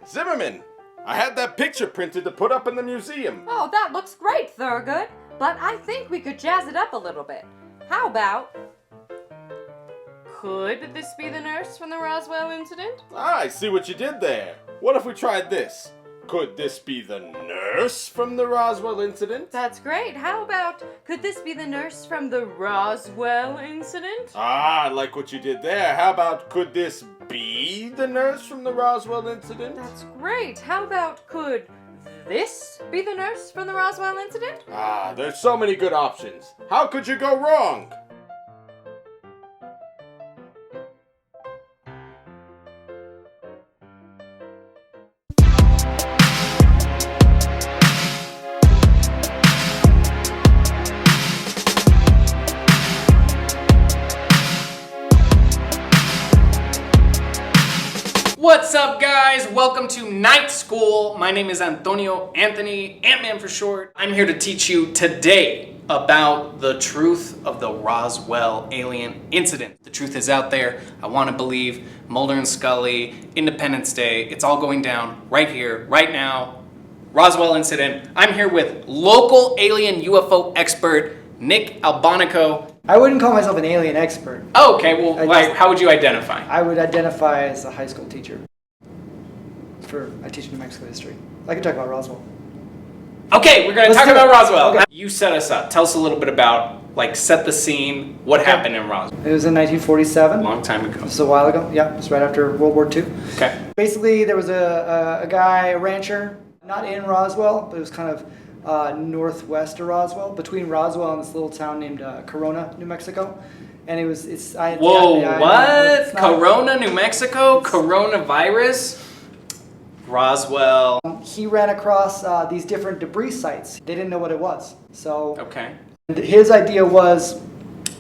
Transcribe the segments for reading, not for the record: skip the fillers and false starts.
Zimmerman, I had that picture printed to put up in the museum. Oh, that looks great, Thurgood. But I think we could jazz it up a little bit. How about... Could this be the nurse from the Roswell incident? Ah, I see what you did there. What if we tried this? Could this be the nurse from the Roswell incident? That's great. How about, could this be the nurse from the Roswell incident? Ah, I like what you did there. How about, could this be the nurse from the Roswell incident? That's great. How about, could this be the nurse from the Roswell incident? Ah, there's so many good options. How could you go wrong? What's up, guys? Welcome to Nite School. My name is Antonio Anthony, Ant-Man for short. I'm here to teach you today about the truth of the Roswell alien incident. The truth is out there. I want to believe. Mulder and Scully, Independence Day. It's all going down right here, right now. Roswell incident. I'm here with local alien UFO expert Nick Albonico. I wouldn't call myself an alien expert. Oh, okay, well, how would you identify? I would identify as a high school teacher. I teach New Mexico history. I could talk about Roswell. Okay, we're going to Let's talk do about it. Roswell. Okay. You set us up. Tell us a little bit about, set the scene, what happened in Roswell. It was in 1947. Long time ago. This is a while ago. Yeah, it was right after World War II. Okay. Basically, there was a guy, a rancher, not in Roswell, but it was kind of northwest of Roswell, between Roswell and this little town named Corona, New Mexico. And What? Corona, New Mexico? Coronavirus? Roswell. He ran across these different debris sites. They didn't know what it was. So Okay. his idea was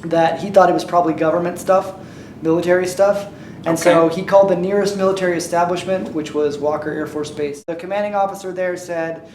that he thought it was probably government stuff, military stuff. And so he called the nearest military establishment, which was Walker Air Force Base. The commanding officer there said,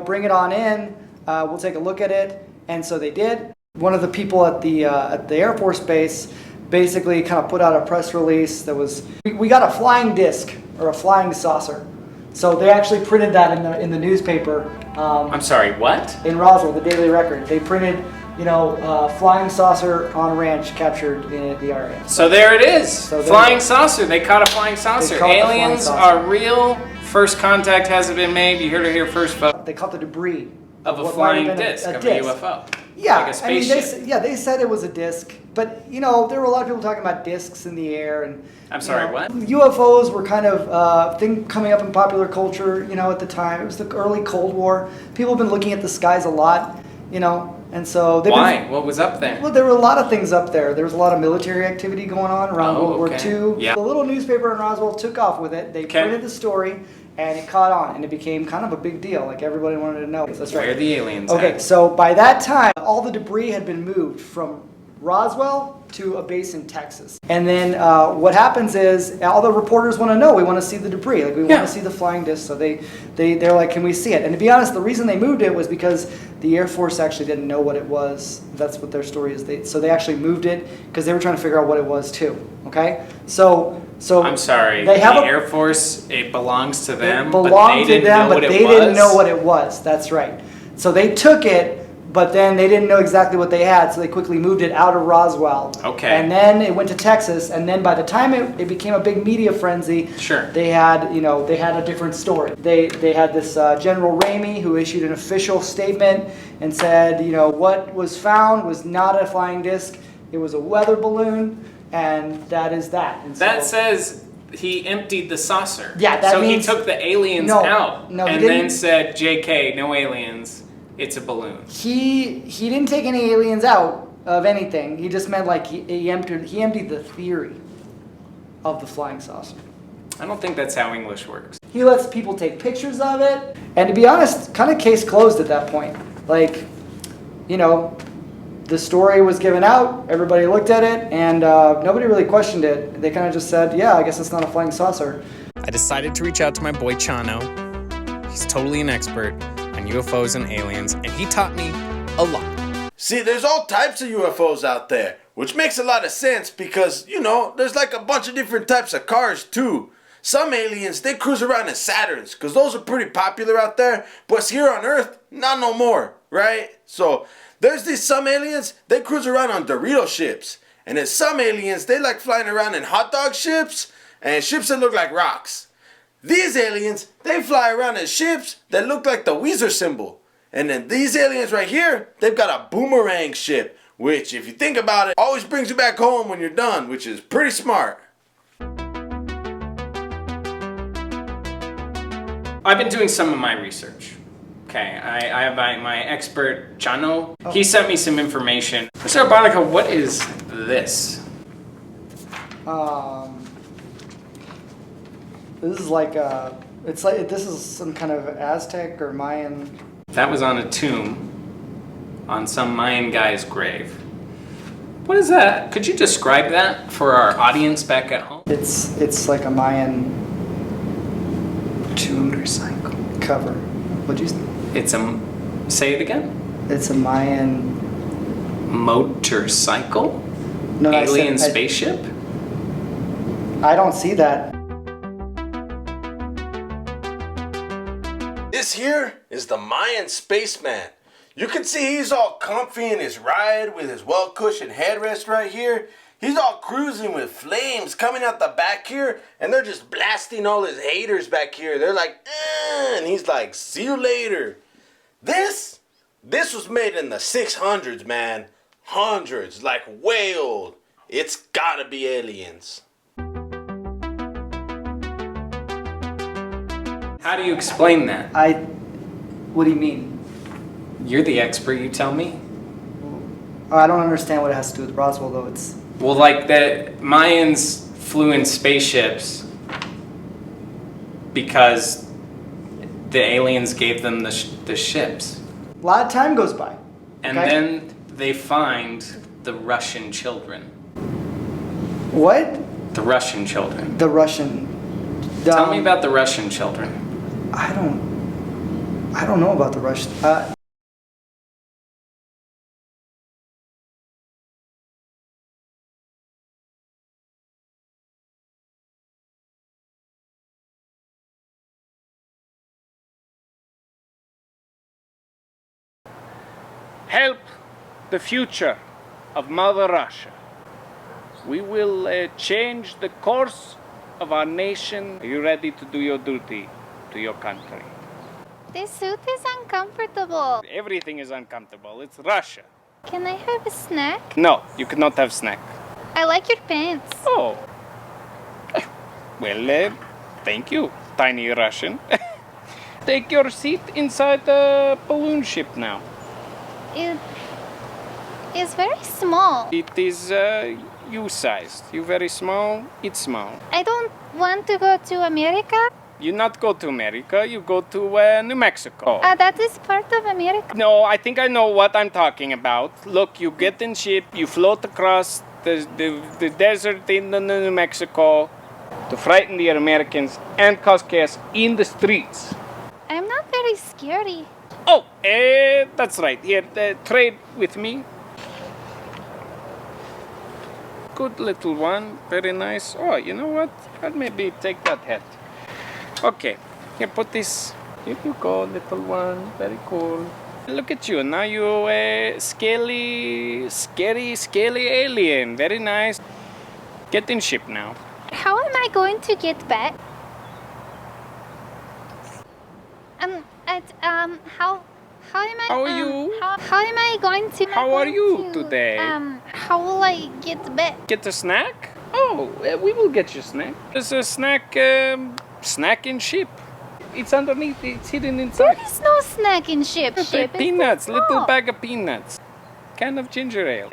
bring it on in. We'll take a look at it. And so they did. One of the people at the Air Force Base basically kind of put out a press release that was, we got a flying disc or a flying saucer. So they actually printed that in the newspaper. I'm sorry, what? In Roswell, the Daily Record. They printed, flying saucer on ranch captured in the RAF. So there it is. Flying saucer. They caught a flying saucer. Aliens are real. First contact hasn't been made. You heard it here first, folks. They caught the debris Of a flying disc, of a UFO. Yeah, like a spaceship. they said it was a disc, but there were a lot of people talking about discs in the air, and I'm sorry, what? UFOs were kind of thing coming up in popular culture, at the time. It was the early Cold War. People have been looking at the skies a lot, and so Why? What was up there? Well, there were a lot of things up there. There was a lot of military activity going on around World War II. Yeah. The little newspaper in Roswell took off with it. They printed the story. And it caught on, and it became kind of a big deal. Like, everybody wanted to know. That's right. Where are the aliens Okay, at? so by that time, all the debris had been moved from Roswell to a base in Texas. And then what happens is, all the reporters want to know. We want to see the debris. Like, we want to see the flying disc. So they're like, can we see it? And to be honest, the reason they moved it was because the Air Force actually didn't know what it was. That's what their story is. So they actually moved it because they were trying to figure out what it was too. Okay? So I'm sorry. They have the Air Force, it belongs to them, it belonged to them, but they didn't know what it it was. That's right. So they took it, but then they didn't know exactly what they had, so they quickly moved it out of Roswell. Okay. And then it went to Texas, and then by the time it became a big media frenzy, Sure. they had a different story. They had this General Ramey who issued an official statement and said, what was found was not a flying disc, it was a weather balloon. And that is that. And that says he emptied the saucer. Yeah, that means... So he took the aliens out and then said, JK, no aliens, it's a balloon. He didn't take any aliens out of anything. He just meant he emptied the theory of the flying saucer. I don't think that's how English works. He lets people take pictures of it. And to be honest, kind of case closed at that point. The story was given out, everybody looked at it, and nobody really questioned it. They kind of just said, yeah, I guess it's not a flying saucer. I decided to reach out to my boy Chano. He's totally an expert on UFOs and aliens, and he taught me a lot. See, there's all types of UFOs out there, which makes a lot of sense because, there's like a bunch of different types of cars too. Some aliens, they cruise around in Saturns, because those are pretty popular out there. But here on Earth, not no more, right? So there's these some aliens, they cruise around on Dorito ships. And then some aliens, they like flying around in hot dog ships and ships that look like rocks. These aliens, they fly around in ships that look like the Weezer symbol. And then these aliens right here, they've got a boomerang ship, which if you think about it, always brings you back home when you're done, which is pretty smart. I've been doing some of my research. Okay, I have my expert, Chano. He sent me some information. Mr. Barnica, what is this? This is like this is some kind of Aztec or Mayan. That was on a tomb on some Mayan guy's grave. What is that? Could you describe that for our audience back at home? It's like a Mayan tomb cover. What'd you say? Say it again? It's a Mayan motorcycle? No, Alien spaceship? I don't see that. This here is the Mayan spaceman. You can see he's all comfy in his ride with his well-cushioned headrest right here. He's all cruising with flames coming out the back here, and they're just blasting all his haters back here. They're like, and he's like, see you later. This was made in the 600s, man. Hundreds, like way old. It's gotta be aliens. How do you explain that? What do you mean? You're the expert, you tell me. I don't understand what it has to do with Roswell, though. Well, like the Mayans flew in spaceships because the aliens gave them the ships. A lot of time goes by. And okay? then they find the Russian children. What? The Russian children. The Russian. Tell me about the Russian children. I don't know about the Russian. Help the future of Mother Russia. We will change the course of our nation. Are you ready to do your duty to your country? This suit is uncomfortable. Everything is uncomfortable. It's Russia. Can I have a snack? No, you cannot have snack. I like your pants. Oh. Well, thank you, tiny Russian. Take your seat inside the balloon ship now. It is very small. It is you-sized. You very small, it's small. I don't want to go to America. You not go to America, you go to New Mexico. That is part of America. No, I think I know what I'm talking about. Look, you get in ship, you float across the desert in New Mexico to frighten the Americans and cause chaos in the streets. I'm not very scary. Oh, that's right. Here, trade with me. Good little one, very nice. Oh, you know what? I'll maybe take that hat. Okay, here, put this. Here you go, little one. Very cool. Look at you. Now you scary alien. Very nice. Get in ship now. How am I going to get back? How am I? How are you? How am I going to? How are you today? How will I get back? Get a snack? Oh, we will get you a snack. There's a snack in ship. It's underneath. It's hidden inside. There is no snack in ship. Peanuts, little bag of peanuts. Can of ginger ale.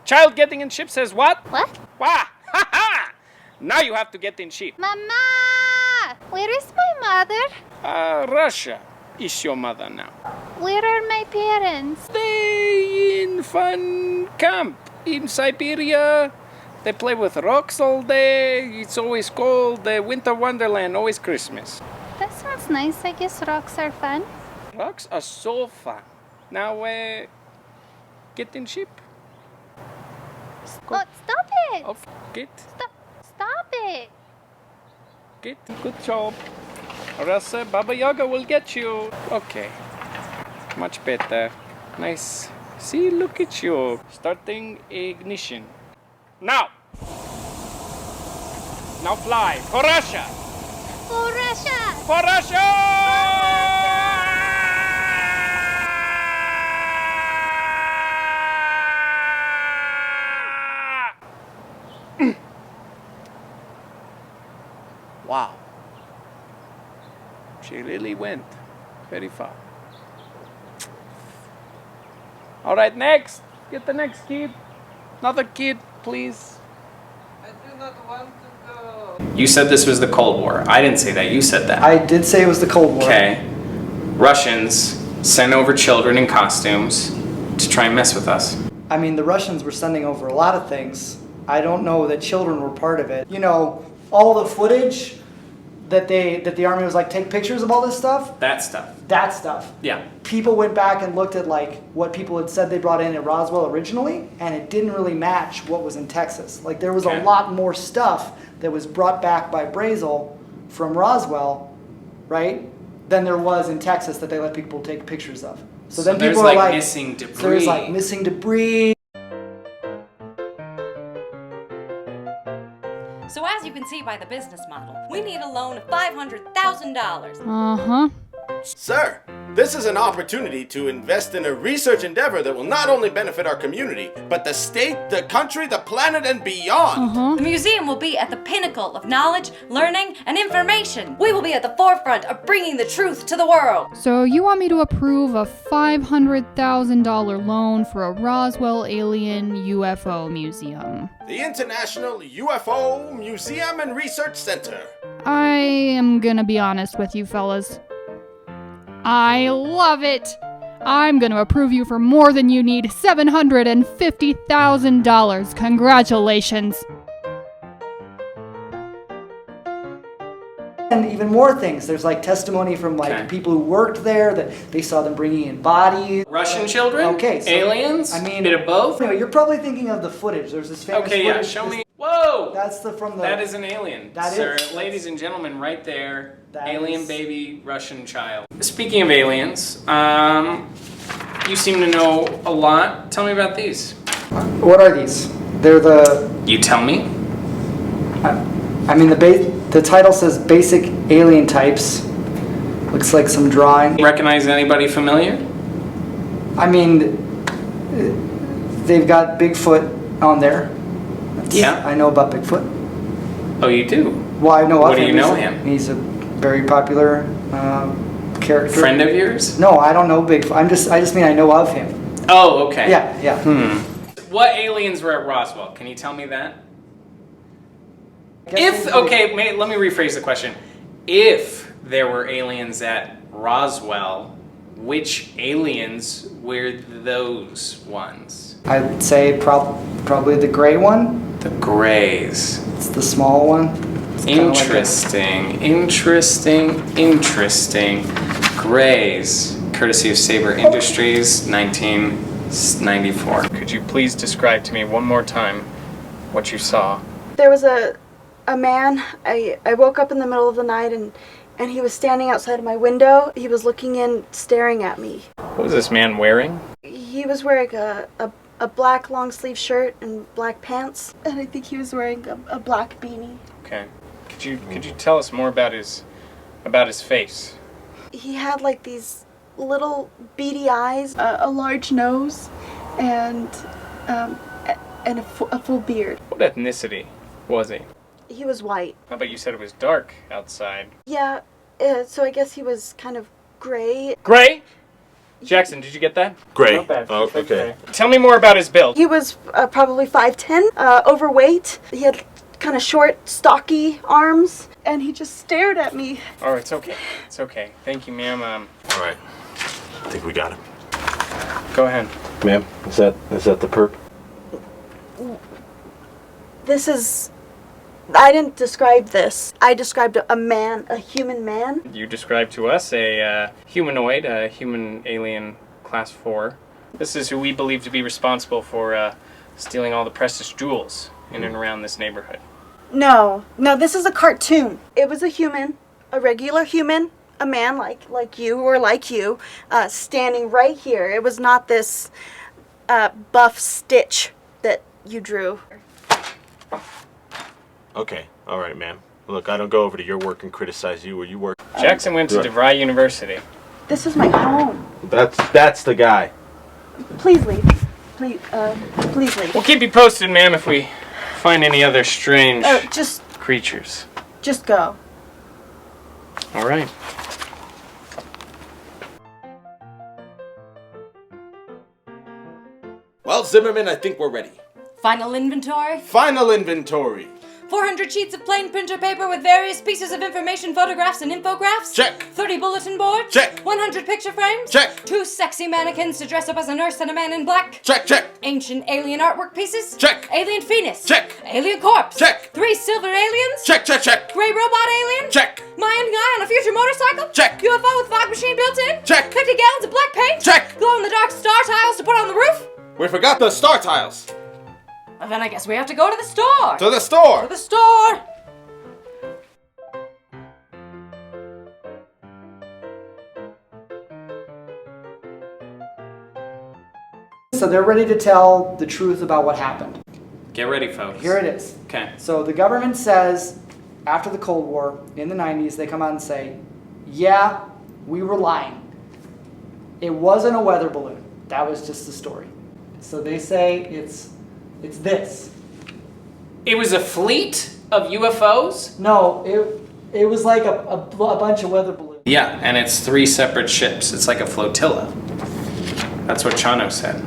Child getting in ship says what? What? Wah! Ha ha! Now you have to get in ship. Mama! Where is my mother? Russia is your mother now. Where are my parents? They in fun camp in Siberia. They play with rocks all day. It's always cold. Winter wonderland, always Christmas. That sounds nice. I guess rocks are fun. Rocks are so fun. Now, get in ship. Oh, stop it! Oh, get. Stop it! Get good job. Or else Baba Yaga will get you. Okay. Much better. Nice. See, look at you. Starting ignition. Now! Now fly. For Russia! For Russia! For Russia! Wow. She really went very far. All right, next. Get the next kid. Another kid, please. I do not want to go. You said this was the Cold War. I didn't say that. You said that. I did say it was the Cold War. Okay. Russians sent over children in costumes to try and mess with us. I mean, the Russians were sending over a lot of things. I don't know that children were part of it. You know, all the footage that the army was like, take pictures of all this stuff. That stuff. That stuff. Yeah. People went back and looked at like what people had said they brought in at Roswell originally, and it didn't really match what was in Texas. Like there was Okay. a lot more stuff that was brought back by Brazel from Roswell, right, than there was in Texas that they let people take pictures of. So then there's people were like, missing debris. there's like missing debris. So as you can see by the business model, we need a loan of $500,000. Uh-huh. Sir, this is an opportunity to invest in a research endeavor that will not only benefit our community, but the state, the country, the planet, and beyond. The museum will be at the pinnacle of knowledge, learning, and information. We will be at the forefront of bringing the truth to the world. So you want me to approve a $500,000 loan for a Roswell alien UFO museum? The International UFO Museum and Research Center. I am gonna be honest with you fellas. I love it! I'm gonna approve you for more than you need, $750,000. Congratulations! And even more things. There's like testimony from like Okay. people who worked there that they saw them bringing in bodies. Russian children? Okay, so- Aliens? I mean- bit of both? You know, you're probably thinking of the footage. There's this famous Okay, yeah. footage. Show This- me. Whoa! That's from the. That is an alien, That sir. is. Ladies and gentlemen, right there. That Alien is- baby Russian child. Speaking of aliens, you seem to know a lot. Tell me about these. What are these? They're the. You tell me. I mean, the title says basic alien types. Looks like some drawing. Recognize anybody familiar? I mean, they've got Bigfoot on there. Yeah. I know about Bigfoot. Oh, you do? Well, I know What of do him. you know He's a- him? He's a very popular character. Friend of yours? No, I don't know Bigfoot. I just mean I know of him. Oh, okay. Yeah. What aliens were at Roswell? Can you tell me that? Guess If, they- okay, let me rephrase the question. If there were aliens at Roswell, which aliens were those ones? I'd say probably the gray one. The Greys. It's the small one. It's kinda like a- Interesting. Greys, courtesy of Saber Industries, 1994. Could you please describe to me one more time what you saw? There was a man. I woke up in the middle of the night and he was standing outside of my window. He was looking in, staring at me. What was this man wearing? He was wearing a black long sleeve shirt and black pants, and I think he was wearing a black beanie. Okay. Could you tell us more about his face? He had like these little beady eyes, a large nose, and a full beard. What ethnicity was he? He was white. How about you said it was dark outside? Yeah, so I guess he was kind of gray. Gray? Jackson, did you get that? Gray. Not bad. Oh, He said okay. gray. Tell me more about his build. He was probably 5'10", overweight. He had kind of short, stocky arms, and he just stared at me. Oh, it's okay. It's okay. Thank you, ma'am. All right. I think we got him. Go ahead. Ma'am, is that the perp? This is... I didn't describe this. I described a man, a human man. You described to us a humanoid, a human alien class 4. This is who we believe to be responsible for stealing all the precious jewels in and around this neighborhood. No, this is a cartoon. It was a human, a regular human, a man like you or like you, standing right here. It was not this buff Stitch that you drew. Okay, all right, ma'am. Look, I don't go over to your work and criticize you where you work. Jackson went to DeVry University. This is my home. That's the guy. Please leave. Please leave. We'll keep you posted, ma'am, if we find any other strange creatures. Just go. All right. Well, Zimmerman, I think we're ready. Final inventory? Final inventory. 400 sheets of plain printer paper with various pieces of information, photographs, and infographics? Check. 30 bulletin boards? Check. 100 picture frames? Check. 2 sexy mannequins to dress up as a nurse and a man in black? Check. Ancient alien artwork pieces? Check. Alien fetus? Check. Alien corpse? Check. 3 silver aliens? Check. Gray robot alien? Check. Mayan guy on a future motorcycle? Check. UFO with fog machine built in? Check. 50 gallons of black paint? Check. Glow-in-the-dark star tiles to put on the roof? We forgot the star tiles. Well, then I guess we have to go to the store. To the store. To the store. So they're ready to tell the truth about what happened. Get ready, folks. Here it is. Okay. So the government says, after the Cold War, in the 90s, they come out and say, yeah, we were lying. It wasn't a weather balloon. That was just the story. So they say it's this. It was a fleet of UFOs? No, it was like a bunch of weather balloons. Yeah, and it's 3 separate ships. It's like a flotilla. That's what Chano said.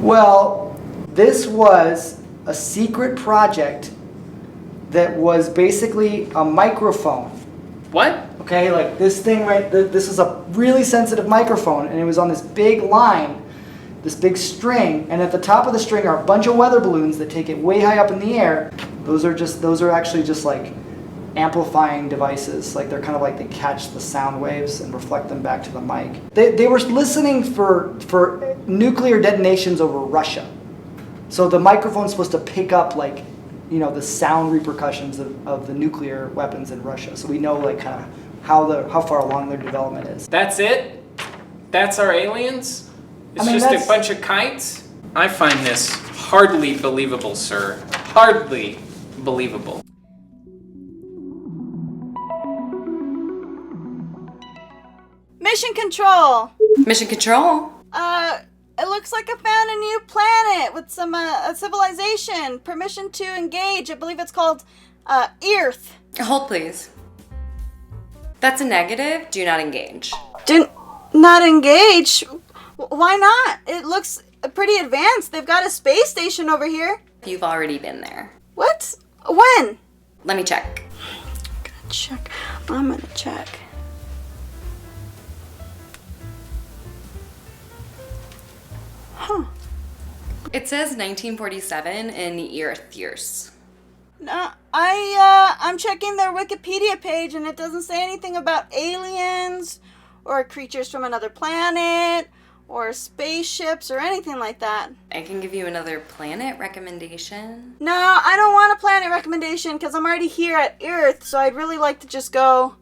Well, this was a secret project that was basically a microphone. What? Okay, like this thing this is a really sensitive microphone, and it was on this big line, this big string, and at the top of the string are a bunch of weather balloons that take it way high up in the air. Those are actually just like amplifying devices. Like they're kind of like they catch the sound waves and reflect them back to the mic. They were listening for nuclear detonations over Russia. So the microphone's supposed to pick up like, you know, the sound repercussions of the nuclear weapons in Russia. So we know like kind of how far along their development is. That's it? That's our aliens? It's just a bunch of kites? I find this hardly believable, sir. Hardly believable. Mission Control. Mission Control? It looks like I found a new planet with some a civilization. Permission to engage. I believe it's called Earth. Hold, please. That's a negative. Do not engage. Do not engage? Why not? It looks pretty advanced. They've got a space station over here. You've already been there. What? When? Let me check. I'm gonna check. Huh. It says 1947 in the Earth years. No, I'm checking their Wikipedia page and it doesn't say anything about aliens or creatures from another planet or spaceships or anything like that. I can give you another planet recommendation. No, I don't want a planet recommendation because I'm already here at Earth, so I'd really like to just go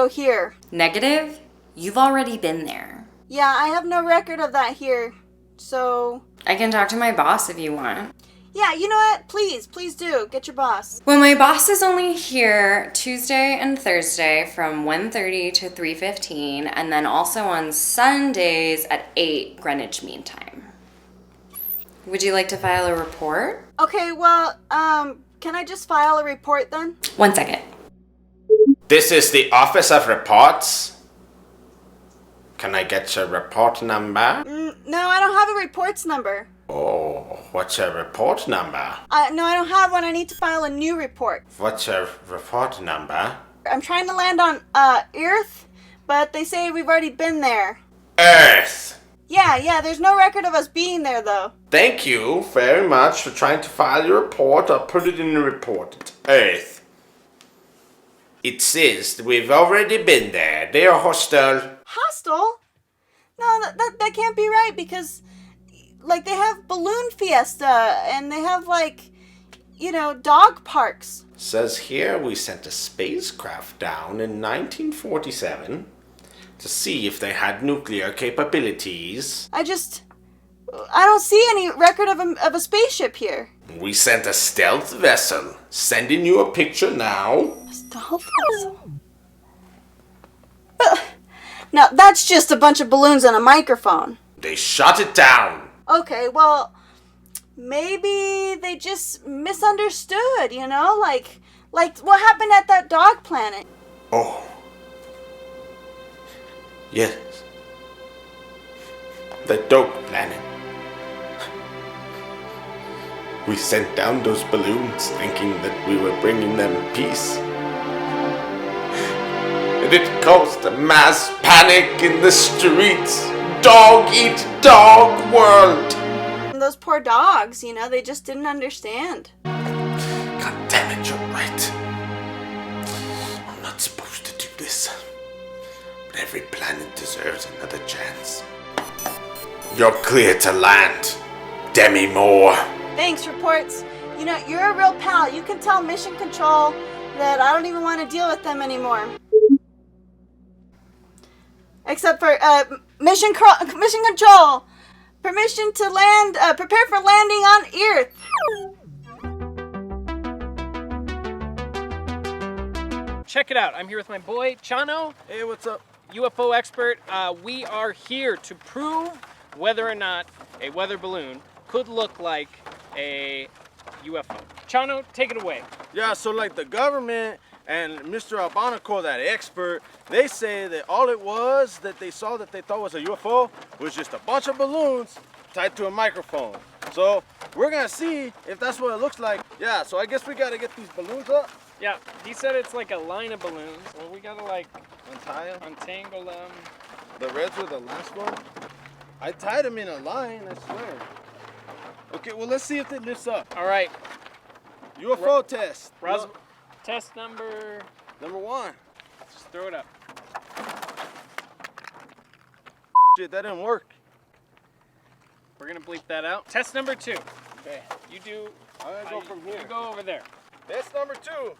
here. Negative? You've already been there. Yeah, I have no record of that here, so... I can talk to my boss if you want. Yeah, you know what? Please do. Get your boss. Well, my boss is only here Tuesday and Thursday from 1:30 to 3:15, and then also on Sundays at 8 Greenwich Mean Time. Would you like to file a report? Okay, well, can I just file a report then? 1 second. This is the Office of Reports. Can I get your report number? No, I don't have a reports number. Oh, what's your report number? No, I don't have one. I need to file a new report. What's your report number? I'm trying to land on Earth, but they say we've already been there. Earth! Yeah, there's no record of us being there though. Thank you very much for trying to file your report. I'll put it in the report. Earth. It says that we've already been there. They are hostile. Hostile? No, that can't be right because, like, they have Balloon Fiesta and they have, like, dog parks. Says here we sent a spacecraft down in 1947 to see if they had nuclear capabilities. I don't see any record of a spaceship here. We sent a stealth vessel. Sending you a picture now. Stealth vessel? Now, that's just a bunch of balloons and a microphone. They shot it down. Okay, well, maybe they just misunderstood, Like what happened at that dog planet? Oh. Yes. The dog planet. We sent down those balloons thinking that we were bringing them peace. And it caused a mass panic in the streets. Dog eat dog world. And those poor dogs, they just didn't understand. God damn it, you're right. I'm not supposed to do this. But every planet deserves another chance. You're clear to land, Demi Moore. Thanks, reports. You're a real pal. You can tell Mission Control that I don't even want to deal with them anymore. Except for Mission Control. Permission to land. Prepare for landing on Earth. Check it out. I'm here with my boy, Chano. Hey, what's up? UFO expert. We are here to prove whether or not a weather balloon could look like a UFO. Chano, take it away. Yeah, so like the government and Mr. Albanico, that expert, they say that all it was that they saw that they thought was a UFO was just a bunch of balloons tied to a microphone. So we're gonna see if that's what it looks like. Yeah, so I guess we gotta get these balloons up. Yeah, he said it's like a line of balloons. Well, we gotta like untangle them. The reds were the last one. I tied them in a line, I swear. Okay, well, let's see if it lifts up. All right. UFO test. Test number 1. Just throw it up. Shit, that didn't work. We're gonna bleep that out. Test number 2. Okay. You do. I'm gonna go from here. You go over there. Test number 2.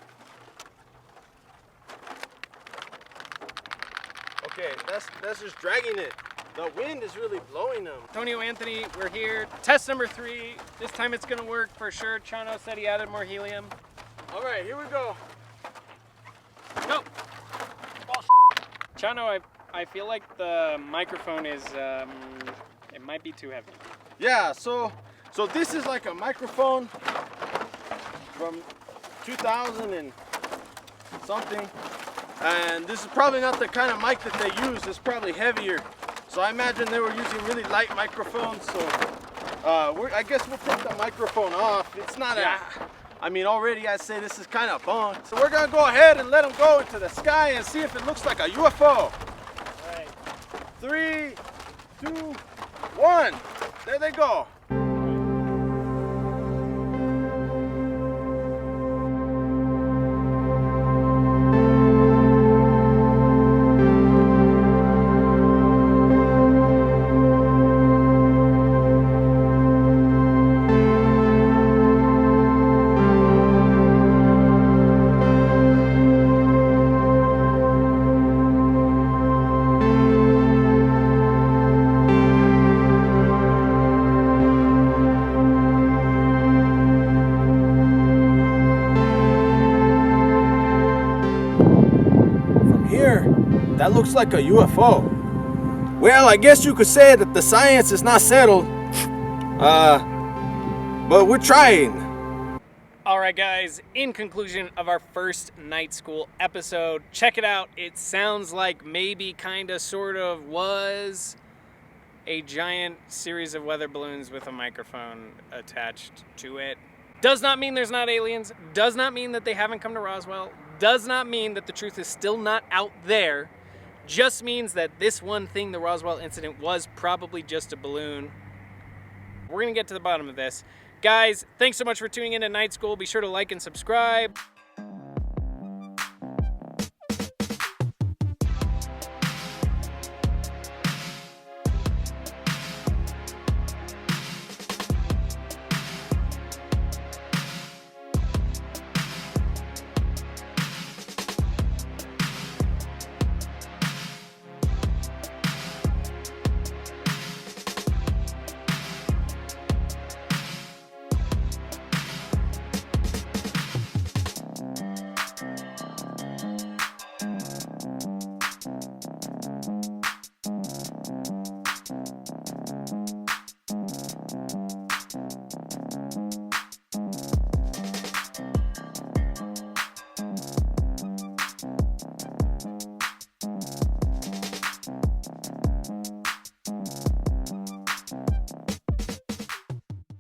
Okay, that's just dragging it. The wind is really blowing them. Antonio, Anthony, we're here. Test number 3. This time it's gonna work for sure. Chano said he added more helium. All right, here we go. Go. Chano, I feel like the microphone is it might be too heavy. Yeah, so this is like a microphone from 2000 and something, and this is probably not the kind of mic that they use. It's probably heavier. So I imagine they were using really light microphones. So I guess we'll take the microphone off. It's not already I'd say this is kind of bunked. So we're gonna go ahead and let them go into the sky and see if it looks like a UFO. All right. 3, 2, 1. There they go. That looks like a UFO. Well, I guess you could say that the science is not settled. But we're trying. All right, guys, in conclusion of our first Nite School episode, check it out. It sounds like maybe, kind of, sort of was a giant series of weather balloons with a microphone attached to it. Does not mean there's not aliens. Does not mean that they haven't come to Roswell. Does not mean that the truth is still not out there. Just means that this one thing, the Roswell incident, was probably just a balloon. We're going to get to the bottom of this. Guys, thanks so much for tuning in to Nite School. Be sure to like and subscribe.